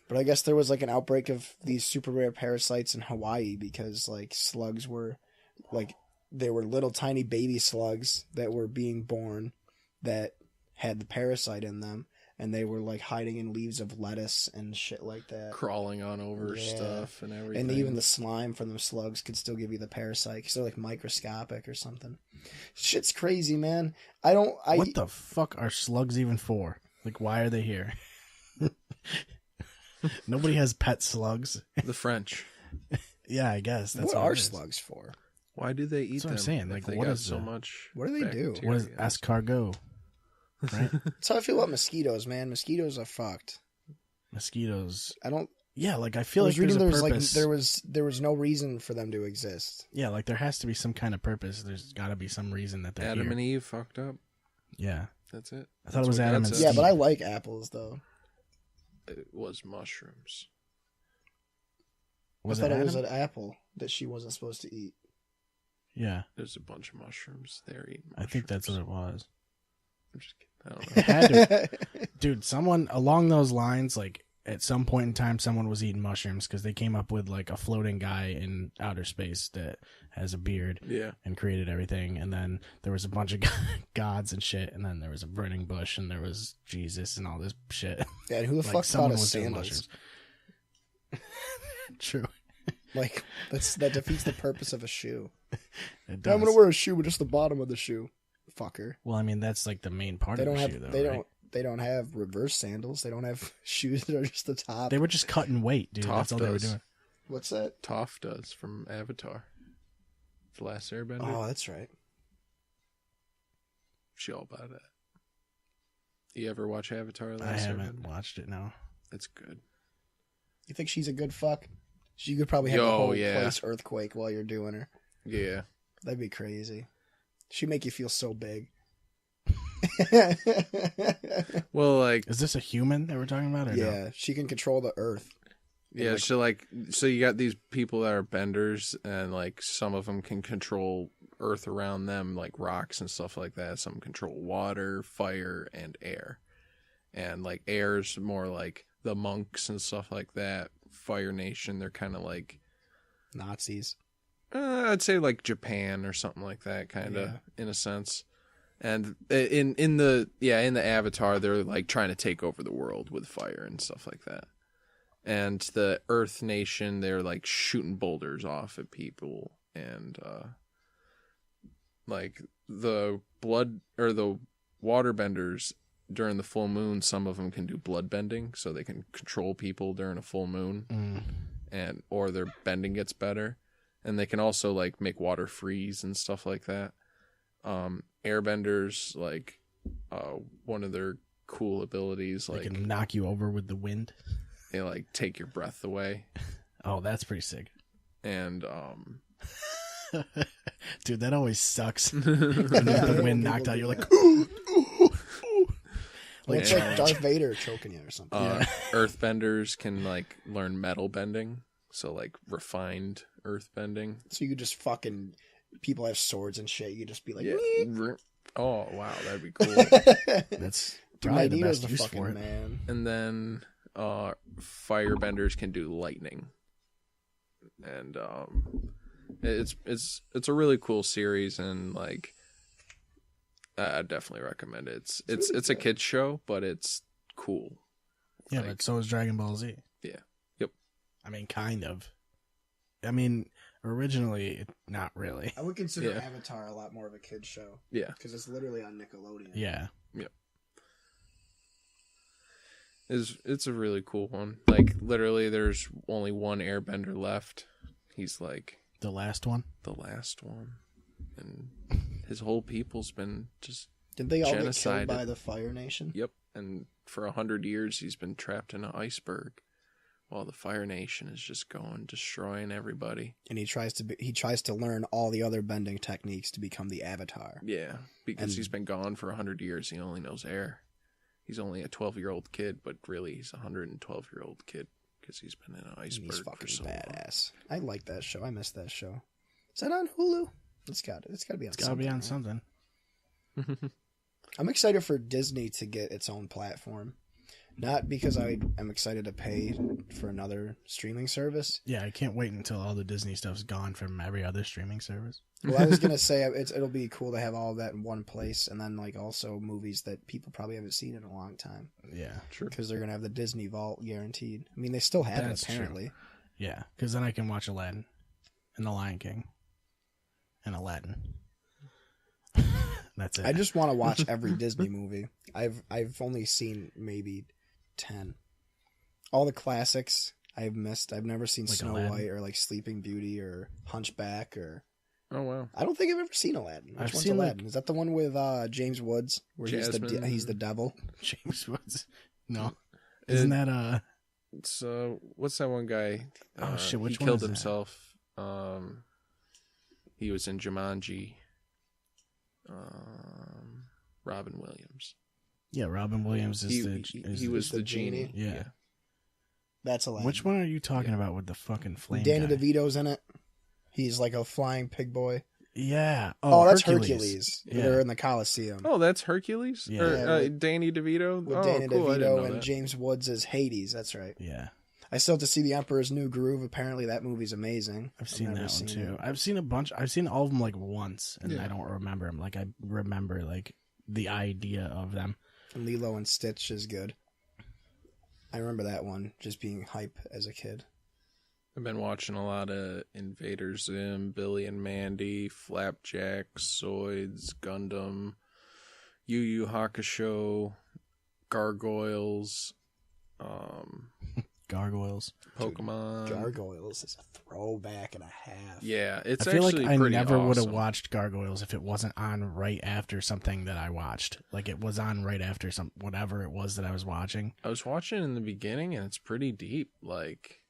But I guess there was like an outbreak of these super rare parasites in Hawaii because like slugs were like they were little tiny baby slugs that were being born that had the parasite in them, and they were like hiding in leaves of lettuce and shit like that. Crawling on over Yeah. stuff and everything. And even the slime from the slugs could still give you the parasite because they're like microscopic or something. Shit's crazy, man. What the fuck are slugs even for? Like, why are they here? Nobody has pet slugs. The French. Yeah, I guess that's what what are it is. slugs for? Why do they eat That's what I'm them? saying, if like, they what got is so the- much What do they do? What is bacteria? escargot? Right? That's how I feel about mosquitoes, man. Mosquitoes are fucked. Mosquitoes. I don't. Yeah, like I I feel was like there's reading a there was purpose. there was no reason for them to exist. Yeah, like there has to be some kind of purpose. There's got to be some reason that they're Adam here. and Eve fucked up. Yeah, That's it. I thought it was what Adam God and said. Yeah, Steve. but I like apples though. It was mushrooms. Was I thought it it was Adam? an apple that she wasn't supposed to eat. Yeah, There's a bunch of mushrooms. They're eating mushrooms. I think that's what it was. I'm just kidding. I don't It know. had to, dude. Someone along those lines, like at some point in time, someone was eating mushrooms because they came up with like a floating guy in outer space that has a beard Yeah. and created everything. And then there was a bunch of gods and shit. And then there was a burning bush and there was Jesus and all this shit. Yeah, and who the Like fuck someone thought of was doing sandals? True. Like that defeats the purpose of a shoe. It I'm gonna does. wear a shoe with just the bottom of the shoe. Fucker. Well, I mean, that's like the main part They of don't the have shoe, though. they right? don't have reverse sandals. They don't have shoes that are just the top. They were just cutting weight, dude. That's Toph all they were does. doing. What's that? Toph does from Avatar. The Last Airbender. Oh, that's right. She all about it. You ever watch Avatar? The I Last haven't Airbender? watched it now. It's good. You think she's a good fuck? She could probably have the Yo, whole yeah. place earthquake while you're doing her. Yeah. That'd be crazy. She'd make you feel so big. Well, like, is this a human that we're talking about? Or yeah, no? she can control the earth. yeah, so you got these people that are benders, and like some of them can control earth around them, like rocks and stuff like that. Some control water, fire, and air. And like air's more like the monks and stuff like that. Fire Nation, they're kind of like Nazis. I'd say like Japan or something like that, kind of in a sense. And in the Avatar, they're like trying to take over the world with fire and stuff like that. And the Earth Nation, they're like shooting boulders off at people, and like the blood or the waterbenders during the full moon, some of them can do blood bending, so they can control people during a full moon, and or their bending gets better, and they can also like make water freeze and stuff like that. Airbenders, like one of their cool abilities, They like can knock you over with the wind. They like take your breath away. Oh, that's pretty sick. And dude, that always sucks. When the wind knocked out, you're like, like it's like Darth Vader choking you or something. Earthbenders can like learn metal bending, so like refined earth bending. So you could just fucking people have swords and shit. You could just be like, oh wow, that'd be cool. That's probably the best use for it. Man. And then firebenders can do lightning, and it's a really cool series, and like I definitely recommend it. It's a kids show, but it's cool. Yeah, like, but so is Dragon Ball Z. Yeah. Yep. I mean, kind of. I mean, originally, not really. I would consider Avatar a lot more of a kids show. Yeah, because it's literally on Nickelodeon. Yeah. Yep. It's a really cool one. Like literally, there's only one Airbender left. He's like the last one, and his whole people's been just did they all genocided. get killed by the Fire Nation? Yep, and for 100 years he's been trapped in an iceberg, while the Fire Nation is just going destroying everybody. And he tries to learn all the other bending techniques to become the Avatar. Yeah, because he's been gone for 100 years. He only knows air. He's only a 12-year-old kid, but really he's a 112-year-old kid because he's been in an iceberg. He's fucking for so badass. Long. I like that show. I missed that show. Is that on Hulu? It's got to be on. It's got to be on something. I'm excited for Disney to get its own platform. Not because I am excited to pay for another streaming service. Yeah, I can't wait until all the Disney stuff's gone from every other streaming service. Well, I was going to say it'll be cool to have all of that in one place, and then like also movies that people probably haven't seen in a long time. Yeah, true. Because they're going to have the Disney Vault guaranteed. I mean, they still have it apparently. True. Yeah, because then I can watch Aladdin and The Lion King and Aladdin. That's it. I just want to watch every Disney movie. I've only seen maybe 10. All the classics I've missed. I've never seen like Snow White or like Sleeping Beauty or Hunchback or. Oh wow! I don't think I've ever seen Aladdin. Which one's Aladdin? Like... Is that the one with James Woods where he's the devil? James Woods. No, isn't that It's what's that one guy? Oh shit! Which he one killed is himself. He was in Jumanji. Robin Williams. Yeah, Robin Williams is he was the genie. Yeah. That's Aladdin. Which one are you talking about with the fucking flame? Danny guy? DeVito's in it. He's like a flying pig boy. Yeah. Oh, that's Hercules. Yeah. They're in the Coliseum. Oh, that's Hercules? Yeah. Or, Danny DeVito? With Danny DeVito and James Woods as Hades. That's right. Yeah. I still have to see The Emperor's New Groove. Apparently that movie's amazing. I've seen that one too. I've seen a bunch. I've seen all of them like once, and I don't remember them. Like I remember like the idea of them. And Lilo and Stitch is good. I remember that one just being hype as a kid. I've been watching a lot of Invader Zim, Billy and Mandy, Flapjack, Zoids, Gundam, Yu Yu Hakusho, Gargoyles, Gargoyles, Pokemon. Dude, Gargoyles is a throwback and a half. Yeah, it's I feel actually like I pretty never would have awesome. watched Gargoyles if it wasn't on right after something that I watched. Like it was on right after whatever it was that I was watching. I was watching in the beginning, and it's pretty deep. Like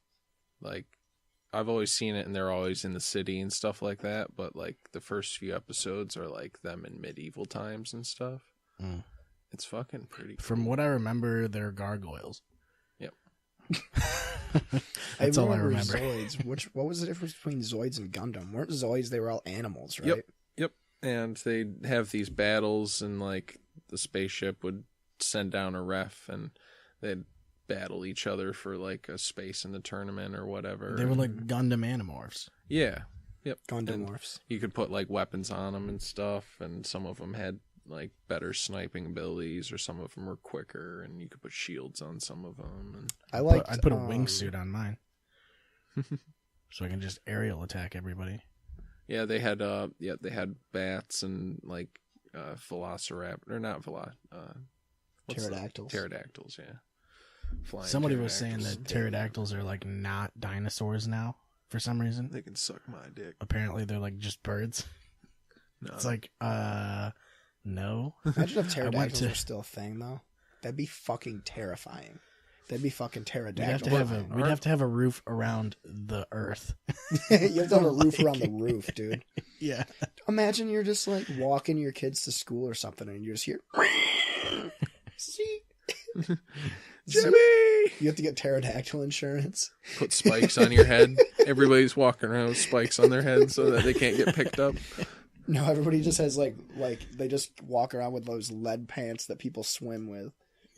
I've always seen it, and they're always in the city and stuff like that. But like the first few episodes are like them in medieval times and stuff. It's fucking pretty cool. From what I remember, they're gargoyles. Yep. That's all I remember. Zoids. What was the difference between Zoids and Gundam? Weren't Zoids, they were all animals, right? Yep. And they'd have these battles, and like the spaceship would send down a ref, and they'd battle each other for like a space in the tournament or whatever. They were like Gundam Animorphs. Yeah. Yep. Gundamorphs. You could put like weapons on them and stuff, and some of them had like better sniping abilities, or some of them were quicker, and you could put shields on some of them. And I'd put a wingsuit on mine, so I can just aerial attack everybody. Yeah, they had bats and like velociraptor, or not pterodactyls. Pterodactyls, yeah. Flying Somebody was saying that pterodactyls are like not dinosaurs now for some reason. They can suck my dick. Apparently they're like just birds. No. It's like no. Imagine if pterodactyls were still a thing though. That'd be fucking terrifying. That'd be fucking pterodactyl. We'd have to have a roof around the earth. You have to have a roof around the roof, dude. Yeah. Imagine you're just like walking your kids to school or something, and you just hear, see, Jimmy. You have to get pterodactyl insurance. Put spikes on your head. Everybody's walking around with spikes on their head so that they can't get picked up. No, everybody just has like they just walk around with those lead pants that people swim with.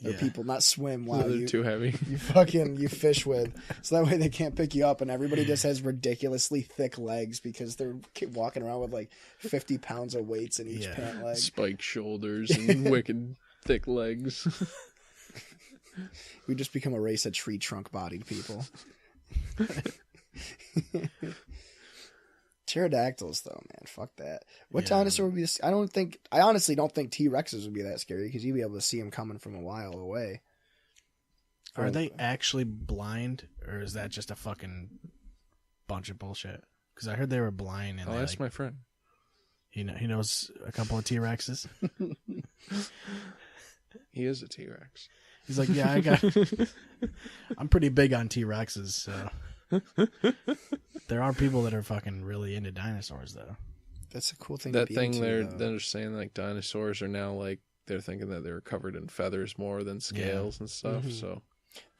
Or people not swim. Wow, they're too heavy. You fish with, so that way they can't pick you up, and everybody just has ridiculously thick legs because they're walking around with like 50 pounds of weights in each pant leg. Spiked shoulders and wicked thick legs. We just become a race of tree trunk bodied people. Pterodactyls, though, man, fuck that. What dinosaur would be this? I honestly don't think T-Rexes would be that scary because you'd be able to see them coming from a while away. Are they actually blind, or is that just a fucking bunch of bullshit? Because I heard they were blind. And I'll ask my friend. He knows a couple of T-Rexes. He is a T-Rex. He's like, yeah, I'm pretty big on T-Rexes, so. There are people that are fucking really into dinosaurs, though. That's a cool thing. That thing they're saying like dinosaurs are now like they're thinking that they're covered in feathers more than scales and stuff. Mm-hmm. So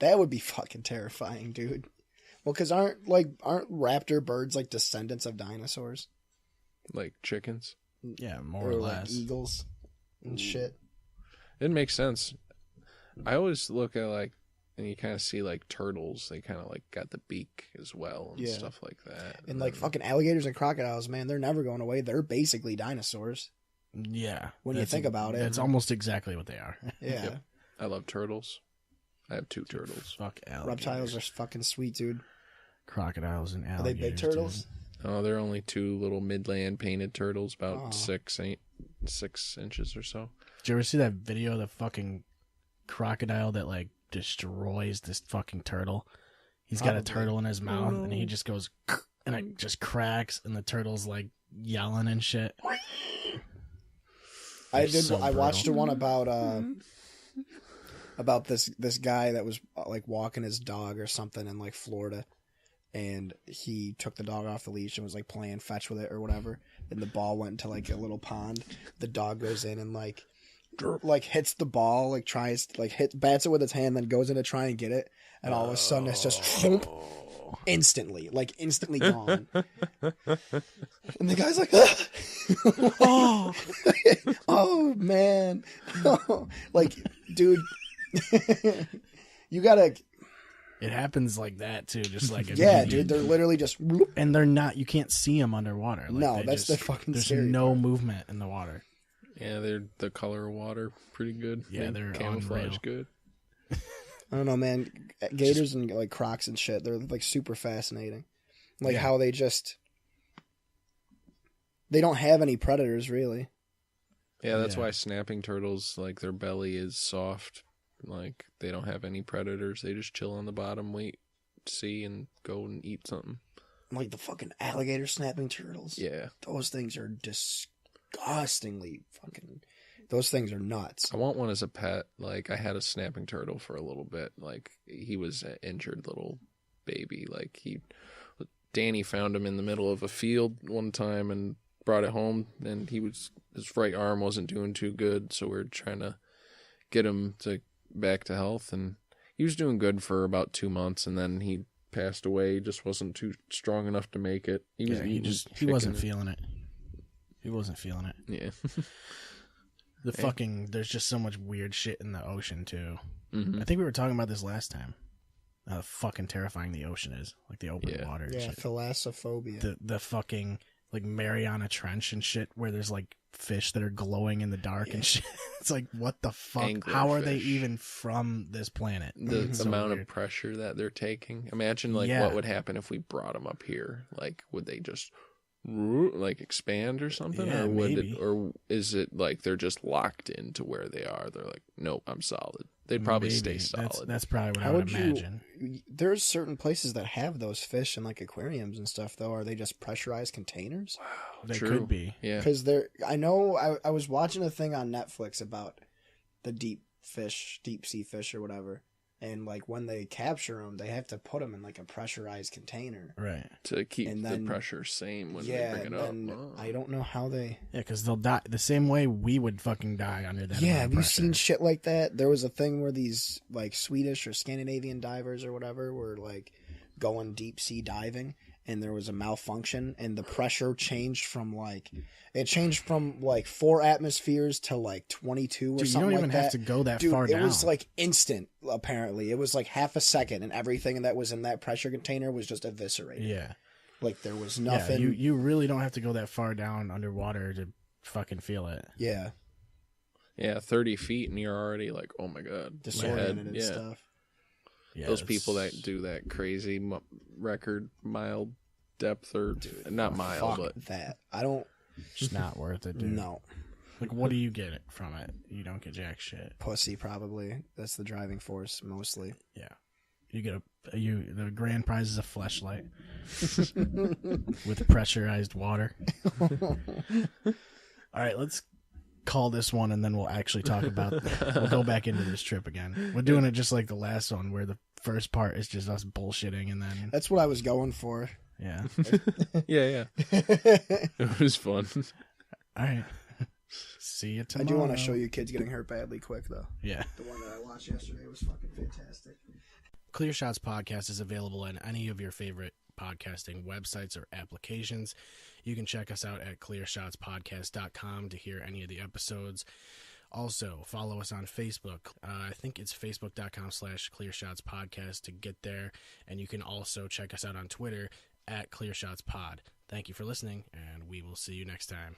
that would be fucking terrifying, dude. Well, because aren't raptor birds like descendants of dinosaurs? Like chickens? Yeah, more or less. Like eagles and shit. It makes sense. I always look at like. And you kind of see like turtles, they kind of like got the beak as well and stuff like that. And like fucking alligators and crocodiles, man, they're never going away. They're basically dinosaurs. Yeah. When you think about it. It's almost exactly what they are. Yeah. Yep. I love turtles. I have 2 turtles. Fuck alligators. Reptiles are fucking sweet, dude. Crocodiles and alligators. Are they big turtles? Dude. Oh, they're only 2 little midland painted turtles, about 6 inches or so. Did you ever see that video of the fucking crocodile that like destroys this fucking turtle? He's got a turtle in his mouth and he just goes and it just cracks and the turtle's like yelling and shit. I watched one about this guy that was like walking his dog or something in like Florida, and he took the dog off the leash and was like playing fetch with it or whatever, and the ball went into like a little pond. The dog goes in and like hits the ball, like tries to bats it with its hand, then goes in to try and get it, and all of a sudden it's just instantly gone. And the guy's like, oh, oh man, like dude, you gotta. It happens like that too, just like yeah, dude. They're literally just, and they're not. You can't see them underwater. Like, no, that's the fucking. There's scary no part. movement in the water. Yeah, they're the color of water, pretty good. Yeah, they're camouflage good. I don't know, man. Gators and like crocs and shit, they're like super fascinating. Like how they don't have any predators really. Yeah, that's why snapping turtles, like their belly is soft. Like they don't have any predators. They just chill on the bottom, wait, see, and go and eat something. Like the fucking alligator snapping turtles. Yeah. Those things are disgustingly fucking... Those things are nuts. I want one as a pet. Like, I had a snapping turtle for a little bit. Like, he was an injured little baby. Like, Danny found him in the middle of a field one time and brought it home, and his right arm wasn't doing too good, so we were trying to get him back to health, and he was doing good for about 2 months, and then he passed away. He just wasn't too strong enough to make it. He wasn't feeling it. He wasn't feeling it. Yeah. There's just so much weird shit in the ocean too. Mm-hmm. I think we were talking about this last time. How fucking terrifying the ocean is, like the open water. Yeah, shit. thalassophobia. The fucking like Mariana Trench and shit, where there's like fish that are glowing in the dark and shit. It's like, what the fuck? Angler How are fish. they even from this planet? The So amount weird. of pressure that they're taking. Imagine what would happen if we brought them up here. Like, would they just like expand or something, Yeah, or would maybe. or is it like they're just locked into where they are? They're like, nope, I'm solid. They'd probably stay solid. That's probably what How I would would imagine. There's certain places that have those fish in like aquariums and stuff, though. Are they just pressurized containers? They True. could be. Yeah. Because I know I was watching a thing on Netflix about the deep sea fish or whatever. And like when they capture them, they have to put them in like a pressurized container. Right. To keep the pressure same when they bring it up. I don't know how they... Yeah, because they'll die the same way we would fucking die under that. Yeah, amount of have you pressure. seen shit like that? There was a thing where these like Swedish or Scandinavian divers or whatever were like going deep sea diving, and there was a malfunction, and the pressure changed from like 4 atmospheres to like 22 or Dude, something you don't like even that. have to go that Dude, far down. It was like instant. Apparently, it was like half a second, and everything that was in that pressure container was just eviscerated. Yeah. Like there was nothing. Yeah, you really don't have to go that far down underwater to fucking feel it. Yeah. Yeah, 30 feet, and you're already like, oh my god, Disoriented and stuff. Yeah, those people that do that crazy record mile depth, or not mile, Fuck but that. I don't. It's not worth it, dude. No. Like, what do you get from it? You don't get jack shit. Pussy, probably. That's the driving force, mostly. Yeah. You get the grand prize is a fleshlight with pressurized water. All right, let's call this one, and then we'll actually talk about. We'll go back into this trip again. We're doing it just like the last one, where the first part is just us bullshitting, and then That's what I was going for. yeah. yeah, it was fun. All right. See you tomorrow. I do want to show you kids getting hurt badly quick, though. Yeah. The one that I watched yesterday was fucking fantastic. Clear Shots Podcast is available on any of your favorite podcasting websites or applications. You can check us out at clearshotspodcast.com to hear any of the episodes. Also, follow us on Facebook. I think it's facebook.com/clearshotspodcast to get there. And you can also check us out on Twitter at clearshotspod. Thank you for listening, and we will see you next time.